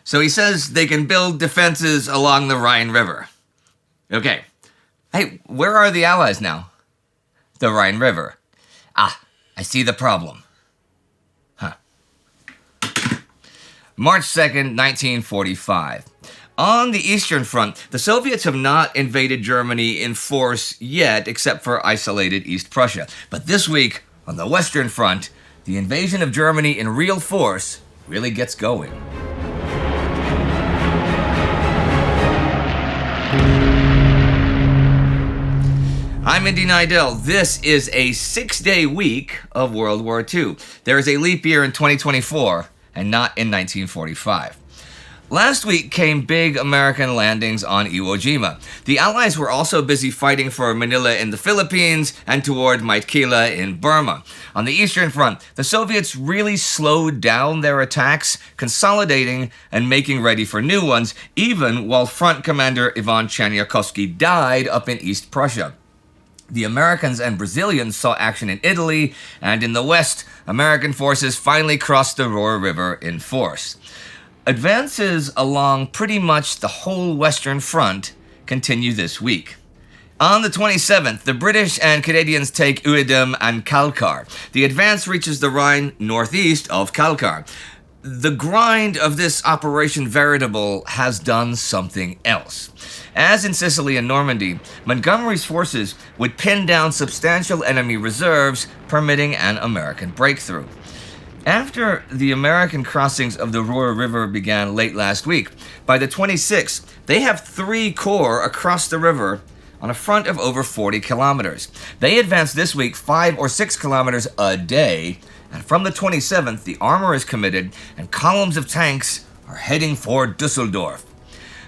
So he says they can build defenses along the Rhine River. Okay. Hey, where are the Allies now? The Rhine River. Ah, I see the problem. Huh. March 2nd, 1945. On the Eastern Front, the Soviets have not invaded Germany in force yet, except for isolated East Prussia. But this week, on the Western Front, the invasion of Germany in real force really gets going. I'm Indy Neidell. This is a 6-day week of World War II. There is a leap year in 2024 and not in 1945. Last week came big American landings on Iwo Jima. The Allies were also busy fighting for Manila in the Philippines and toward Meiktila in Burma. On the Eastern Front, the Soviets really slowed down their attacks, consolidating and making ready for new ones, even while Front Commander Ivan Chernyakhovsky died up in East Prussia. The Americans and Brazilians saw action in Italy, and in the West, American forces finally crossed the Ruhr River in force. Advances along pretty much the whole Western Front continue this week. On the 27th, the British and Canadians take Uedem and Kalkar. The advance reaches the Rhine northeast of Kalkar. The grind of this Operation Veritable has done something else. As in Sicily and Normandy, Montgomery's forces would pin down substantial enemy reserves, permitting an American breakthrough. After the American crossings of the Ruhr River began late last week, by the 26th, they have 3 corps across the river on a front of over 40 kilometers. They advance this week 5 or 6 kilometers a day, and from the 27th, the armor is committed and columns of tanks are heading for Dusseldorf.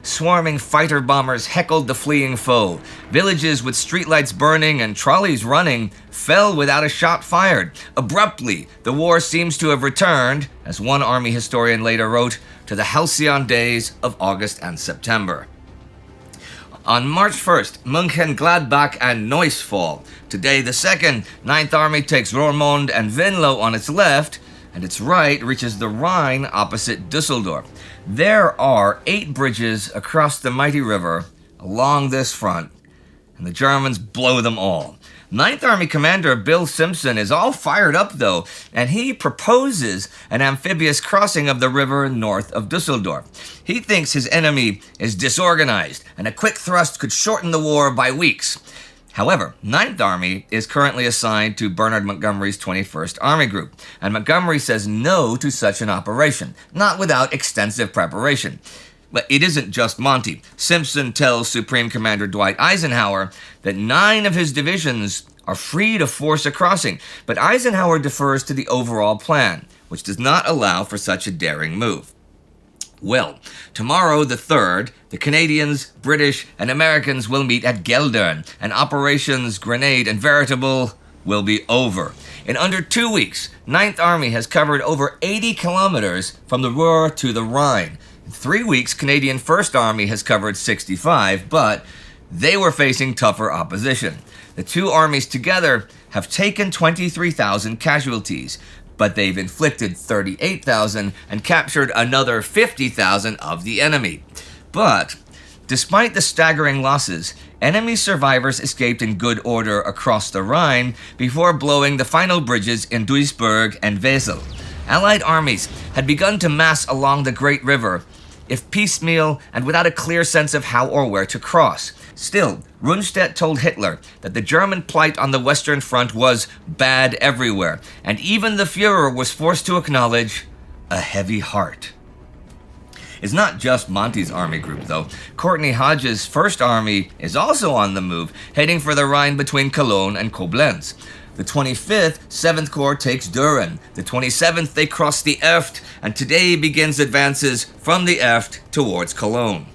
Swarming fighter bombers heckled the fleeing foe. Villages with streetlights burning and trolleys running fell without a shot fired. Abruptly, the war seems to have returned, as one army historian later wrote, to the halcyon days of August and September. On March 1st, Mönchengladbach and Neuss fall. Today, the 2nd, 9th Army takes Roermond and Venlo on its left, and its right reaches the Rhine opposite Dusseldorf. There are 8 bridges across the mighty river along this front, and the Germans blow them all. 9th Army Commander Bill Simpson is all fired up, though, and he proposes an amphibious crossing of the river north of Dusseldorf. He thinks his enemy is disorganized, and a quick thrust could shorten the war by weeks. However, 9th Army is currently assigned to Bernard Montgomery's 21st Army Group, and Montgomery says no to such an operation, not without extensive preparation. But it isn't just Monty. Simpson tells Supreme Commander Dwight Eisenhower that 9 of his divisions are free to force a crossing, but Eisenhower defers to the overall plan, which does not allow for such a daring move. Well, tomorrow, the 3rd, the Canadians, British, and Americans will meet at Geldern, and Operations Grenade and Veritable will be over. In under 2 weeks, 9th Army has covered over 80 kilometers from the Ruhr to the Rhine. In 3 weeks, Canadian 1st Army has covered 65, but they were facing tougher opposition. The 2 armies together have taken 23,000 casualties, but they've inflicted 38,000 and captured another 50,000 of the enemy. But despite the staggering losses, enemy survivors escaped in good order across the Rhine before blowing the final bridges in Duisburg and Wesel. Allied armies had begun to mass along the Great River, if piecemeal and without a clear sense of how or where to cross. Still, Rundstedt told Hitler that the German plight on the Western Front was bad everywhere, and even the Fuhrer was forced to acknowledge a heavy heart. It's not just Monty's army group, though. Courtney Hodges' 1st Army is also on the move, heading for the Rhine between Cologne and Koblenz. The 25th, 7th Corps takes Düren. The 27th, they cross the Erft, and today begins advances from the Erft towards Cologne.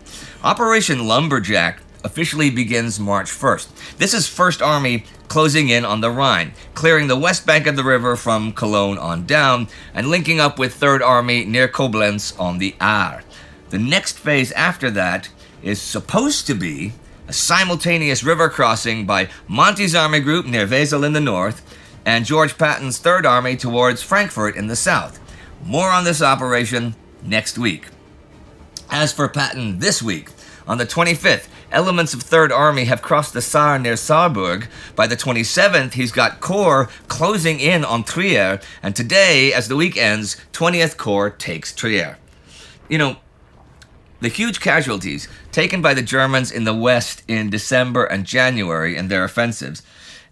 Operation Lumberjack officially begins March 1st. This is 1st Army closing in on the Rhine, clearing the west bank of the river from Cologne on down, and linking up with 3rd Army near Koblenz on the Aar. The next phase after that is supposed to be a simultaneous river crossing by Monty's Army Group near Wesel in the north, and George Patton's 3rd Army towards Frankfurt in the south. More on this operation next week. As for Patton this week, on the 25th, elements of 3rd Army have crossed the Saar near Saarburg. By the 27th, he's got Corps closing in on Trier, and today, as the week ends, 20th Corps takes Trier. You know, the huge casualties taken by the Germans in the West in December and January in their offensives,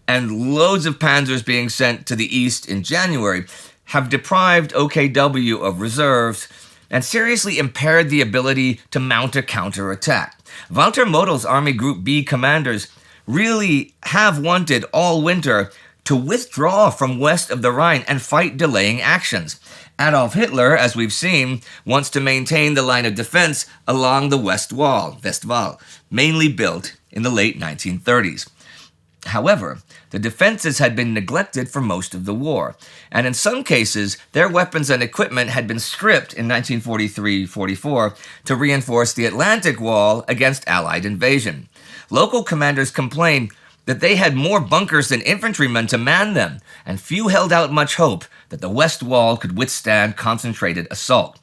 and loads of panzers being sent to the East in January, have deprived OKW of reserves and seriously impaired the ability to mount a counterattack. Walter Model's Army Group B commanders really have wanted all winter to withdraw from west of the Rhine and fight delaying actions. Adolf Hitler, as we've seen, wants to maintain the line of defense along the Westwall, mainly built in the late 1930s. However, the defenses had been neglected for most of the war, and in some cases, their weapons and equipment had been stripped in 1943-44 to reinforce the Atlantic Wall against Allied invasion. Local commanders complained that they had more bunkers than infantrymen to man them, and few held out much hope that the West Wall could withstand concentrated assault.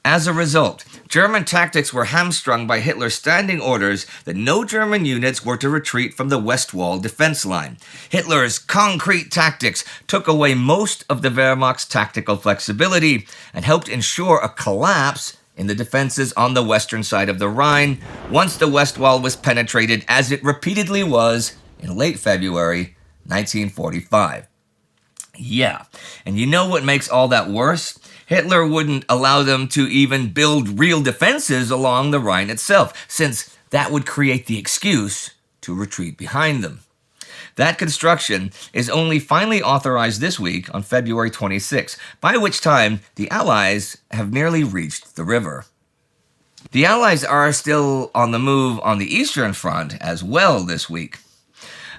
As a result, German tactics were hamstrung by Hitler's standing orders that no German units were to retreat from the West Wall defense line. Hitler's concrete tactics took away most of the Wehrmacht's tactical flexibility and helped ensure a collapse in the defenses on the western side of the Rhine once the West Wall was penetrated, as it repeatedly was in late February 1945. Yeah, and you know what makes all that worse? Hitler wouldn't allow them to even build real defenses along the Rhine itself, since that would create the excuse to retreat behind them. That construction is only finally authorized this week on February 26, by which time the Allies have nearly reached the river. The Allies are still on the move on the Eastern Front as well this week.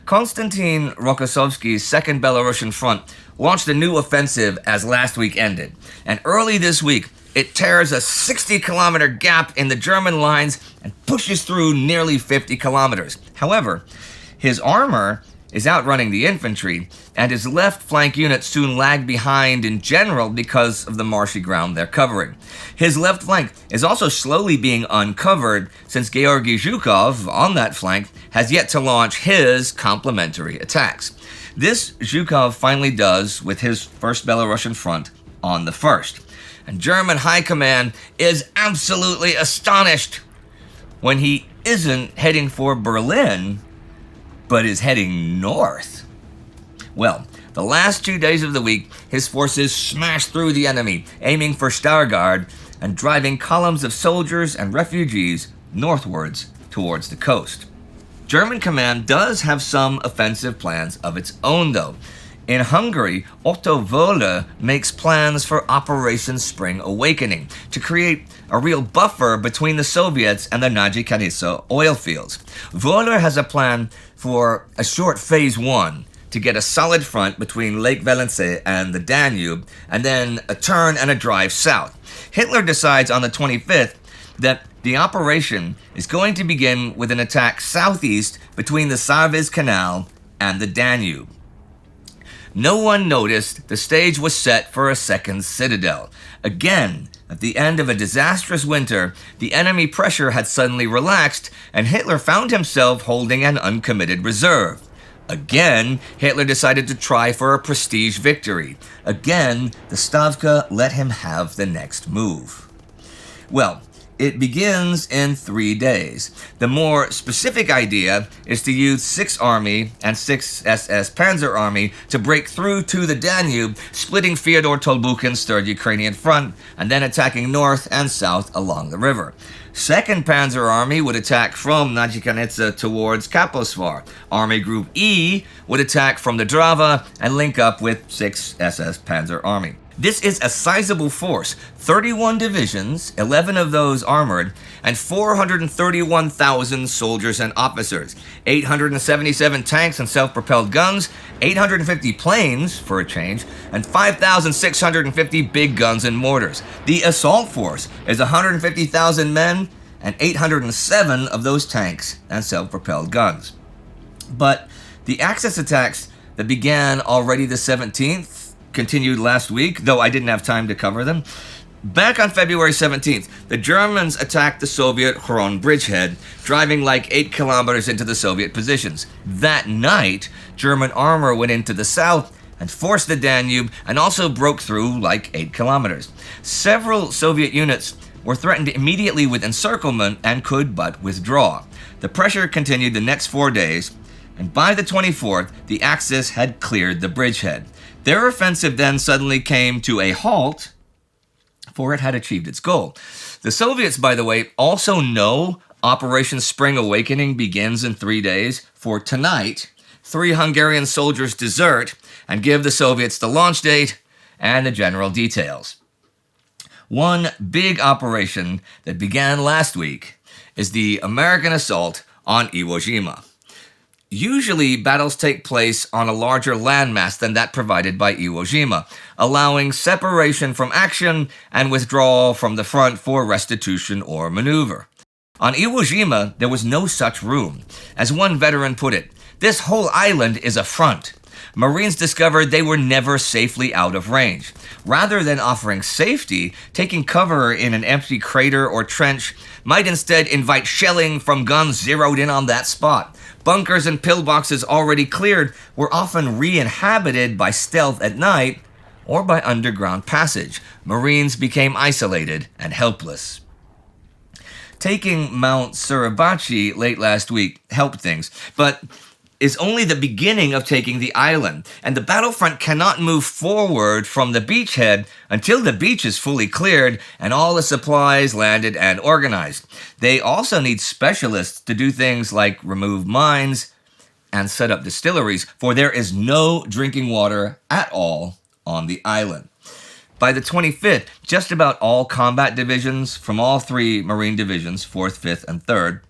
Konstantin Rokossovsky's Second Belarusian Front launched a new offensive as last week ended, and early this week it tears a 60-kilometer gap in the German lines and pushes through nearly 50 kilometers. However, his armor is outrunning the infantry, and his left flank units soon lag behind in general because of the marshy ground they're covering. His left flank is also slowly being uncovered since Georgy Zhukov, on that flank, has yet to launch his complementary attacks. This Zhukov finally does with his First Belarusian Front on the 1st. And German High Command is absolutely astonished when he isn't heading for Berlin, but is heading north. Well, the last 2 days of the week, his forces smashed through the enemy, aiming for Stargard and driving columns of soldiers and refugees northwards towards the coast. German command does have some offensive plans of its own, though. In Hungary, Otto Wöhler makes plans for Operation Spring Awakening to create a real buffer between the Soviets and the Nagy-Kanizsa oil fields. Wöhler has a plan for a short phase 1 to get a solid front between Lake Velence and the Danube, and then a turn and a drive south. Hitler decides on the 25th that the operation is going to begin with an attack southeast between the Sarviz Canal and the Danube. No one noticed the stage was set for a second citadel. Again, at the end of a disastrous winter, the enemy pressure had suddenly relaxed, and Hitler found himself holding an uncommitted reserve. Again, Hitler decided to try for a prestige victory. Again, the Stavka let him have the next move. Well, it begins in 3 days. The more specific idea is to use 6th Army and 6th SS Panzer Army to break through to the Danube, splitting Fyodor Tolbukhin's 3rd Ukrainian Front, and then attacking north and south along the river. 2nd Panzer Army would attack from Nagy-Kanizsa towards Kaposvar. Army Group E would attack from the Drava and link up with 6th SS Panzer Army. This is a sizable force, 31 divisions, 11 of those armored, and 431,000 soldiers and officers, 877 tanks and self-propelled guns, 850 planes, for a change, and 5,650 big guns and mortars. The assault force is 150,000 men and 807 of those tanks and self-propelled guns. But the Axis attacks that began already the 17th continued last week, though I didn't have time to cover them. Back on February 17th, the Germans attacked the Soviet Huron bridgehead, driving like 8 kilometers into the Soviet positions. That night, German armor went into the south and forced the Danube and also broke through like 8 kilometers. Several Soviet units were threatened immediately with encirclement and could but withdraw. The pressure continued the next 4 days, and by the 24th, the Axis had cleared the bridgehead. Their offensive then suddenly came to a halt, for it had achieved its goal. The Soviets, by the way, also know Operation Spring Awakening begins in 3 days, for tonight, 3 Hungarian soldiers desert and give the Soviets the launch date and the general details. One big operation that began last week is the American assault on Iwo Jima. Usually, battles take place on a larger landmass than that provided by Iwo Jima, allowing separation from action and withdrawal from the front for restitution or maneuver. On Iwo Jima, there was no such room. As one veteran put it, "This whole island is a front." Marines discovered they were never safely out of range. Rather than offering safety, taking cover in an empty crater or trench might instead invite shelling from guns zeroed in on that spot. Bunkers and pillboxes already cleared were often re-inhabited by stealth at night or by underground passage. Marines became isolated and helpless. Taking Mount Suribachi late last week helped things, but is only the beginning of taking the island, and the battlefront cannot move forward from the beachhead until the beach is fully cleared and all the supplies landed and organized. They also need specialists to do things like remove mines and set up distilleries, for there is no drinking water at all on the island. By the 25th, just about all combat divisions from all 3 Marine divisions, 4th, 5th, and 3rd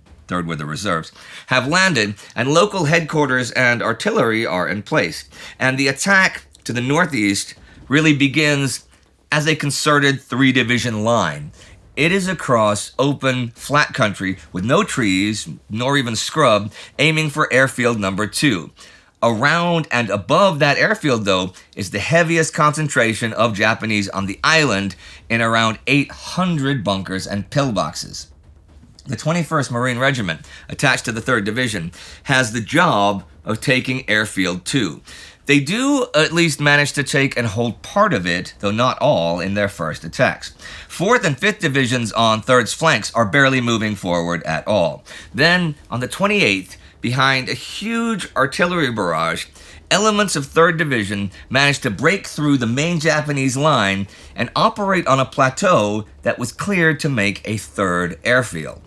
were the reserves, have landed, and local headquarters and artillery are in place. And the attack to the northeast really begins as a concerted 3-division line. It is across open, flat country with no trees, nor even scrub, aiming for airfield number 2. Around and above that airfield, though, is the heaviest concentration of Japanese on the island in around 800 bunkers and pillboxes. The 21st Marine Regiment, attached to the 3rd Division, has the job of taking Airfield 2. They do at least manage to take and hold part of it, though not all, in their first attacks. 4th and 5th Divisions on 3rd's flanks are barely moving forward at all. Then, on the 28th, behind a huge artillery barrage, elements of 3rd Division managed to break through the main Japanese line and operate on a plateau that was cleared to make a 3rd airfield.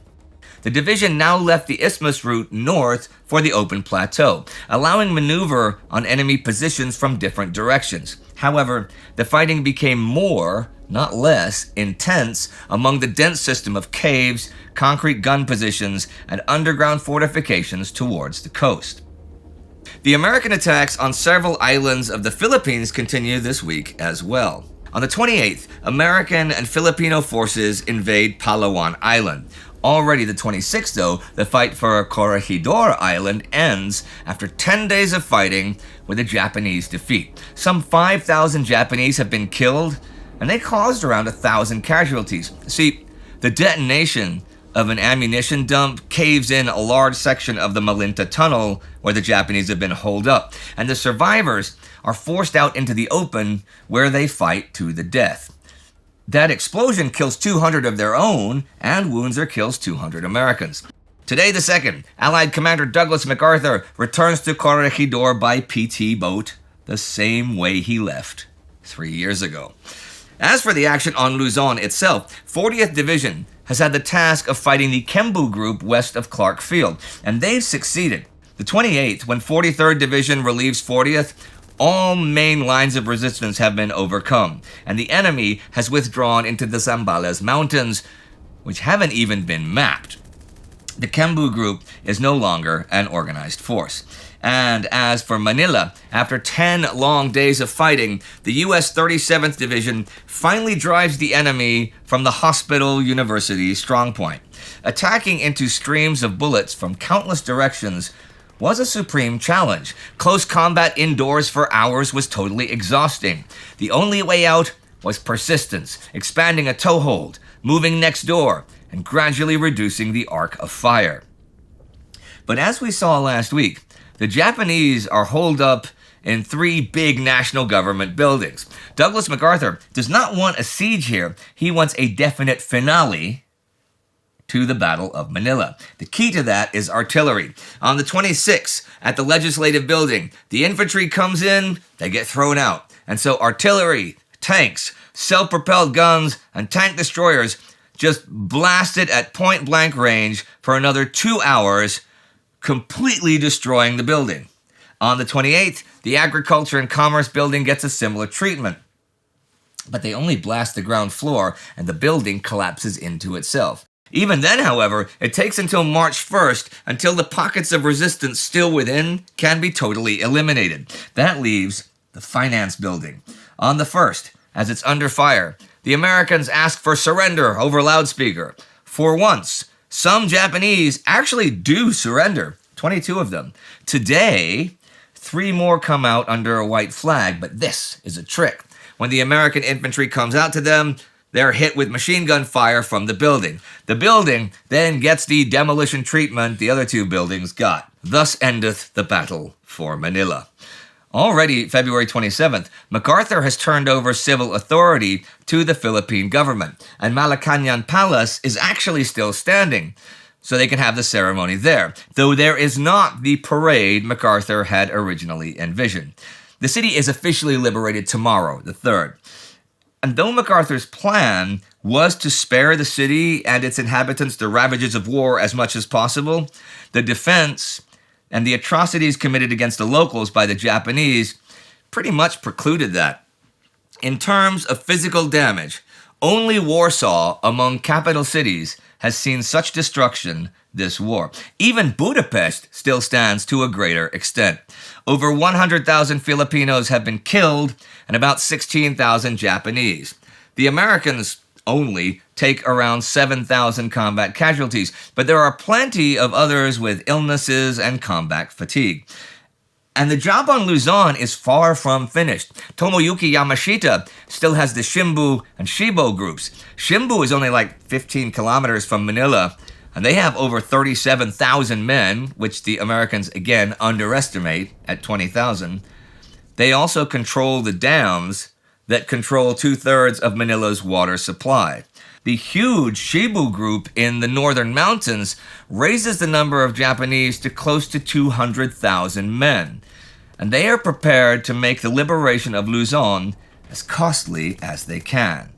The division now left the isthmus route north for the open plateau, allowing maneuver on enemy positions from different directions. However, the fighting became more, not less, intense among the dense system of caves, concrete gun positions, and underground fortifications towards the coast. The American attacks on several islands of the Philippines continue this week as well. On the 28th, American and Filipino forces invade Palawan Island. Already the 26th, though, the fight for Corregidor Island ends after 10 days of fighting with a Japanese defeat. Some 5,000 Japanese have been killed, and they caused around 1,000 casualties. See, the detonation of an ammunition dump caves in a large section of the Malinta Tunnel where the Japanese have been holed up, and the survivors are forced out into the open where they fight to the death. That explosion kills 200 of their own and wounds or kills 200 Americans. Today the 2nd, Allied Commander Douglas MacArthur returns to Corregidor by PT boat the same way he left 3 years ago. As for the action on Luzon itself, 40th Division has had the task of fighting the Kembu Group west of Clark Field, and they've succeeded. The 28th, when 43rd Division relieves 40th, all main lines of resistance have been overcome, and the enemy has withdrawn into the Zambales Mountains, which haven't even been mapped. The Kembu Group is no longer an organized force. And as for Manila, after 10 long days of fighting, the U.S. 37th Division finally drives the enemy from the Hospital University strongpoint. Attacking into streams of bullets from countless directions was a supreme challenge. Close combat indoors for hours was totally exhausting. The only way out was persistence, expanding a toehold, moving next door, and gradually reducing the arc of fire. But as we saw last week, the Japanese are holed up in 3 big national government buildings. Douglas MacArthur does not want a siege here. He wants a definite finale to the Battle of Manila. The key to that is artillery. On the 26th, at the Legislative Building, the infantry comes in, they get thrown out. And so artillery, tanks, self-propelled guns, and tank destroyers just blasted at point-blank range for another 2 hours, completely destroying the building. On the 28th, the Agriculture and Commerce Building gets a similar treatment. But they only blast the ground floor, and the building collapses into itself. Even then, however, it takes until March 1st until the pockets of resistance still within can be totally eliminated. That leaves the Finance Building. On the 1st, as it's under fire, the Americans ask for surrender over loudspeaker. For once, some Japanese actually do surrender, 22 of them. Today, 3 more come out under a white flag, but this is a trick. When the American infantry comes out to them, they're hit with machine gun fire from the building. The building then gets the demolition treatment the other 2 buildings got. Thus endeth the battle for Manila. Already February 27th, MacArthur has turned over civil authority to the Philippine government, and Malacañang Palace is actually still standing, so they can have the ceremony there, though there is not the parade MacArthur had originally envisioned. The city is officially liberated tomorrow, the 3rd. And though MacArthur's plan was to spare the city and its inhabitants the ravages of war as much as possible, the defense and the atrocities committed against the locals by the Japanese pretty much precluded that. In terms of physical damage, only Warsaw among capital cities has seen such destruction this war. Even Budapest still stands to a greater extent. Over 100,000 Filipinos have been killed and about 16,000 Japanese. The Americans only take around 7,000 combat casualties, but there are plenty of others with illnesses and combat fatigue. And the job on Luzon is far from finished. Tomoyuki Yamashita still has the Shimbu and Shibo groups. Shimbu is only like 15 kilometers from Manila, and they have over 37,000 men, which the Americans again underestimate at 20,000. They also control the dams that control 2/3 of Manila's water supply. The huge Shibu group in the northern mountains raises the number of Japanese to close to 200,000 men, and they are prepared to make the liberation of Luzon as costly as they can.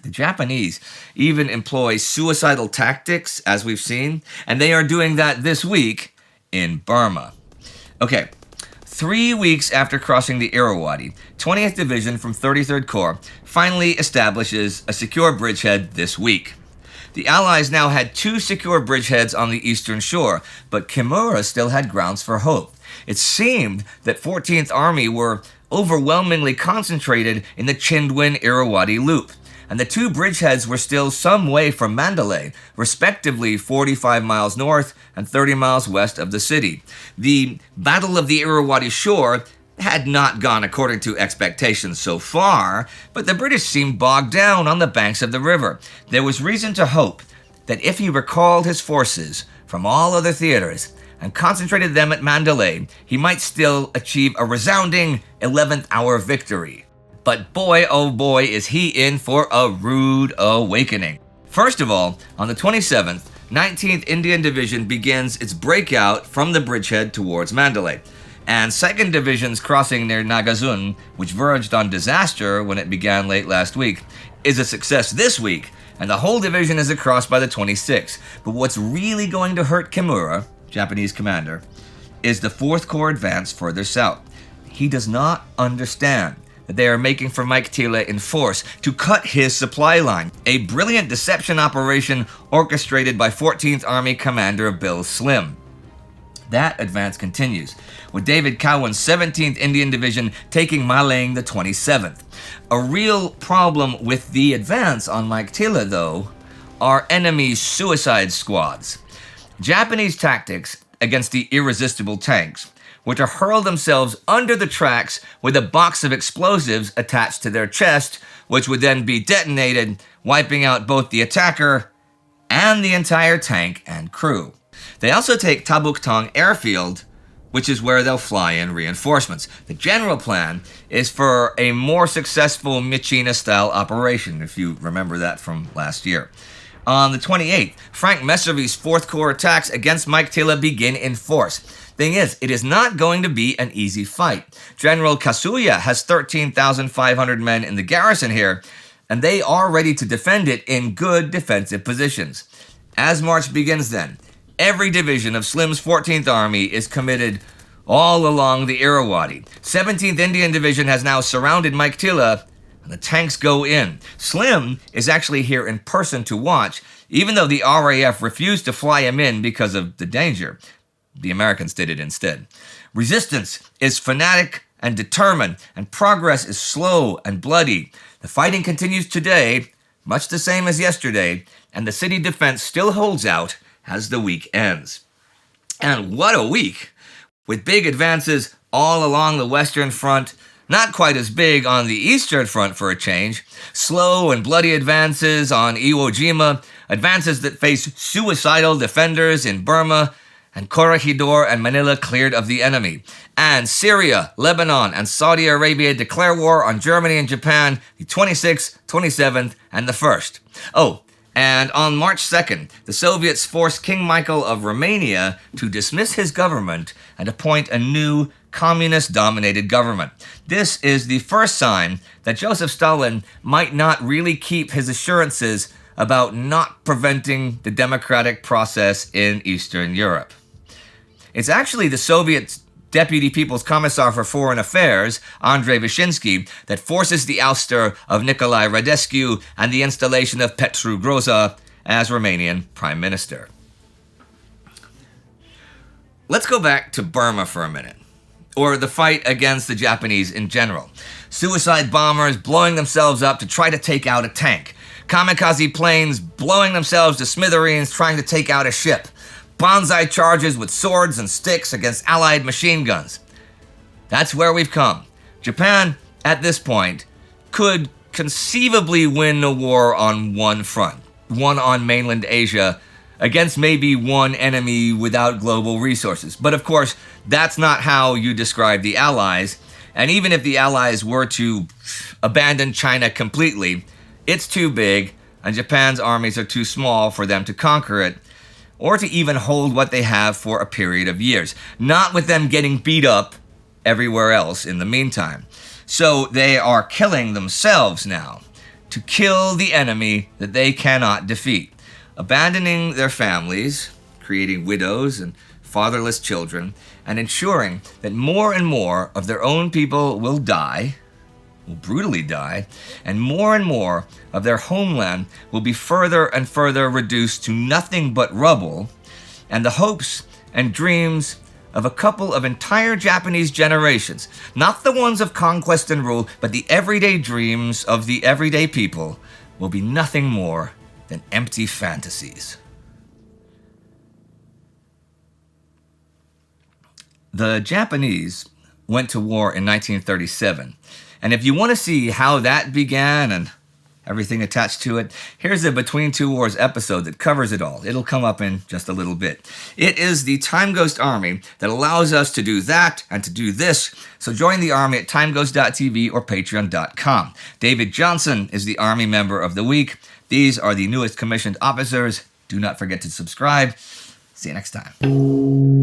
The Japanese even employ suicidal tactics, as we've seen, and they are doing that this week in Burma. Okay, 3 weeks after crossing the Irrawaddy, 20th Division from 33rd Corps finally establishes a secure bridgehead this week. The Allies now had 2 secure bridgeheads on the eastern shore, but Kimura still had grounds for hope. It seemed that 14th Army were overwhelmingly concentrated in the Chindwin-Irrawaddy loop, and the 2 bridgeheads were still some way from Mandalay, respectively 45 miles north and 30 miles west of the city. The Battle of the Irrawaddy Shore had not gone according to expectations so far, but the British seemed bogged down on the banks of the river. There was reason to hope that if he recalled his forces from all other theaters and concentrated them at Mandalay, he might still achieve a resounding 11th hour victory. But boy, oh boy, is he in for a rude awakening. First of all, on the 27th, 19th Indian Division begins its breakout from the bridgehead towards Mandalay. And 2nd Division's crossing near Nagazun, which verged on disaster when it began late last week, is a success this week, and the whole division is across by the 26th. But what's really going to hurt Kimura, Japanese commander, is the 4th Corps advance further south. He does not understand that they are making for Meiktila in force to cut his supply line, a brilliant deception operation orchestrated by 14th Army Commander Bill Slim. That advance continues, with David Cowan's 17th Indian Division taking Malang the 27th. A real problem with the advance on Meiktila, though, are enemy suicide squads. Japanese tactics against the irresistible tanks were to hurl themselves under the tracks with a box of explosives attached to their chest, which would then be detonated, wiping out both the attacker and the entire tank and crew. They also take Tabuk airfield, which is where they'll fly in reinforcements. The general plan is for a more successful Meiktila-style operation, if you remember that from last year. On the 28th, Frank Messervy's 4th Corps attacks against Meiktila begin in force. Thing is, it is not going to be an easy fight. General Kasuya has 13,500 men in the garrison here, and they are ready to defend it in good defensive positions. As March begins then, every division of Slim's 14th Army is committed all along the Irrawaddy. 17th Indian Division has now surrounded Meiktila, and the tanks go in. Slim is actually here in person to watch, even though the RAF refused to fly him in because of the danger. The Americans did it instead. Resistance is fanatic and determined, and progress is slow and bloody. The fighting continues today, much the same as yesterday, and the city defense still holds out as the week ends. And what a week! With big advances all along the Western Front, not quite as big on the Eastern Front for a change, slow and bloody advances on Iwo Jima, advances that face suicidal defenders in Burma, and Corregidor and Manila cleared of the enemy. And Syria, Lebanon, and Saudi Arabia declare war on Germany and Japan the 26th, 27th, and the 1st. Oh, and on March 2nd, the Soviets forced King Michael of Romania to dismiss his government and appoint a new communist-dominated government. This is the first sign that Joseph Stalin might not really keep his assurances about not preventing the democratic process in Eastern Europe. It's actually the Soviet Deputy People's Commissar for Foreign Affairs, Andrei Vyshinsky, that forces the ouster of Nicolae Radescu and the installation of Petru Groza as Romanian Prime Minister. Let's go back to Burma for a minute, or the fight against the Japanese in general. Suicide bombers blowing themselves up to try to take out a tank. Kamikaze planes blowing themselves to smithereens trying to take out a ship. Bonsai charges with swords and sticks against Allied machine guns. That's where we've come. Japan, at this point, could conceivably win a war on one front, one on mainland Asia, against maybe one enemy without global resources. But of course, that's not how you describe the Allies. And even if the Allies were to abandon China completely, it's too big, and Japan's armies are too small for them to conquer it, or to even hold what they have for a period of years, not with them getting beat up everywhere else in the meantime. So they are killing themselves now to kill the enemy that they cannot defeat, abandoning their families, creating widows and fatherless children, and ensuring that more and more of their own people will die, will brutally die, and more of their homeland will be further and further reduced to nothing but rubble, and the hopes and dreams of a couple of entire Japanese generations, not the ones of conquest and rule, but the everyday dreams of the everyday people, will be nothing more than empty fantasies. The Japanese went to war in 1937, and if you want to see how that began and everything attached to it, here's a Between Two Wars episode that covers it all. It'll come up in just a little bit. It is the Time Ghost Army that allows us to do that and to do this, so join the Army at timeghost.tv or patreon.com. David Johnson is the Army Member of the Week. These are the newest commissioned officers. Do not forget to subscribe. See you next time.